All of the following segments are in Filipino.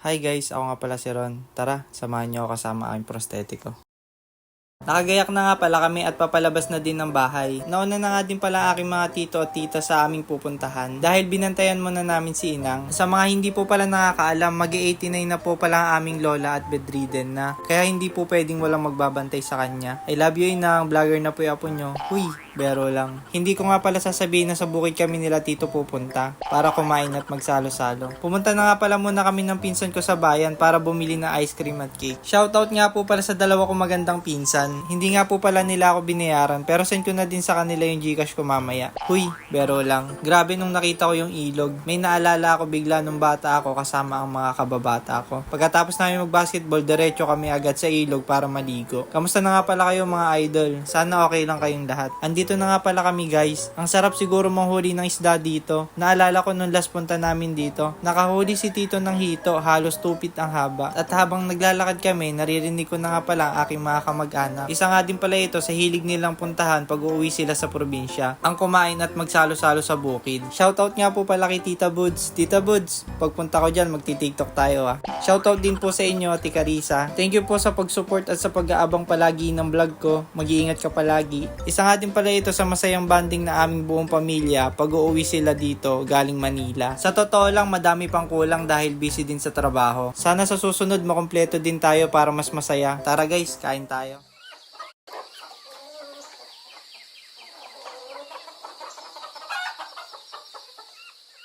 Hi guys, ako nga pala si Ron. Tara, samahan niyo ako kasama aking prostetiko. Nakagayak na nga pala kami at papalabas na din ng bahay. Nauna na nga din pala aking mga tito at tita sa aming pupuntahan dahil binantayan muna namin si Inang. Sa mga hindi po pala nakakaalam, mag-89 na po pala ang aming lola at bedridden na. Kaya hindi po pwedeng walang magbabantay sa kanya. I love you Inang, vlogger na po yung apo nyo. Uy, bero lang. Hindi ko nga pala sasabihin na sa bukid kami nila tito pupunta para kumain at magsalo-salo. Pumunta na nga pala muna kami ng pinsan ko sa bayan para bumili ng ice cream at cake. Shoutout nga po pala sa dalawa kong magandang pinsan. Hindi nga po pala nila ako binayaran pero send ko na din sa kanila yung Gcash ko mamaya. Huy, bero lang. Grabe nung nakita ko yung ilog. May naalala ako bigla nung bata ako kasama ang mga kababata ko. Pagkatapos namin mag-basketball, diretso kami agad sa ilog para maligo. Kamusta na nga pala kayo mga idol? Sana okay lang kayong lahat. Andito na nga pala kami guys. Ang sarap siguro manghuli ng isda dito. Naalala ko nung last punta namin dito. Nakahuli si tito ng hito, halos 2 feet ang haba. At habang naglalakad kami, naririnig ko na nga pala ang aking mga kamag-anak. Isa nga din pala ito sa hilig nilang puntahan pag uuwi sila sa probinsya. Ang kumain at magsalo-salo sa bukid. Shoutout nga po pala kay Tita Buds. Tita Buds, pagpunta ko dyan, magti-TikTok tayo ah. Shoutout din po sa inyo, Ate Carissa. Thank you po sa pag-support at sa pag-aabang palagi ng vlog ko. Mag-iingat ka palagi. Isa nga din pala ito sa masayang banding na aming buong pamilya pag uuwi sila dito galing Manila. Sa totoo lang, madami pang kulang dahil busy din sa trabaho. Sana sa susunod makumpleto din tayo para mas masaya. Tara guys, kain tayo.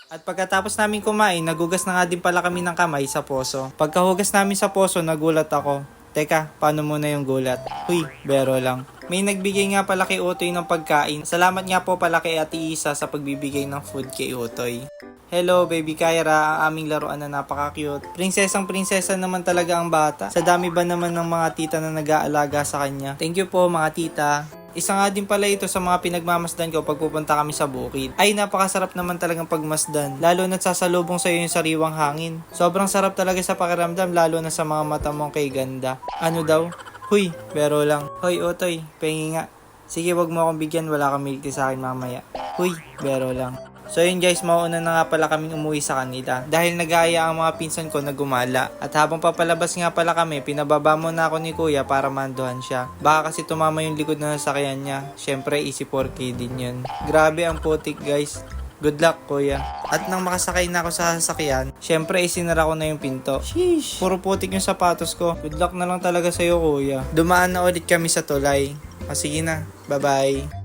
At pagkatapos namin kumain, nagugas na nga din pala kami ng kamay sa poso. Pagkahugas namin sa poso, nagulat ako. Teka, paano muna yung gulat? Huy, bero lang. May nagbigay nga pala kay Utoy ng pagkain. Salamat nga po pala kay Ate Isa sa pagbibigay ng food kay Utoy. Hello, baby Kyra, ang aming laruan na napaka-cute. Prinsesang prinsesa naman talaga ang bata. Sa dami ba naman ng mga tita na nag-aalaga sa kanya? Thank you po mga tita. Isa nga din pala ito sa mga pinagmamasdan ko pag pupunta kami sa bukid. Ay, napakasarap naman talagang pagmasdan. Lalo na't sasalubong sa'yo yung sariwang hangin. Sobrang sarap talaga sa pakiramdam lalo na sa mga mata mong kay ganda. Ano daw? Huy, bero lang. Hoy, Otoy, pengi nga. Sige, wag mo akong bigyan, wala kang milk tea sa akin mamaya. Huy, bero lang. So yun guys, mauna na nga pala kaming umuwi sa kanila dahil nag-aaya ang mga pinsan ko na gumala. At habang papalabas nga pala kami, pinababa mo na ako ni kuya para manduhan siya. Baka kasi tumama yung likod na nasakyan niya. Syempre, easy 4K din yun. Grabe ang putik guys. Good luck kuya. At nang makasakay na ako sa sasakyan, syempre isinara ko na yung pinto. Sheesh, puro putik yung sapatos ko. Good luck na lang talaga sa'yo kuya. Dumaan na ulit kami sa tulay. O sige na, bye bye.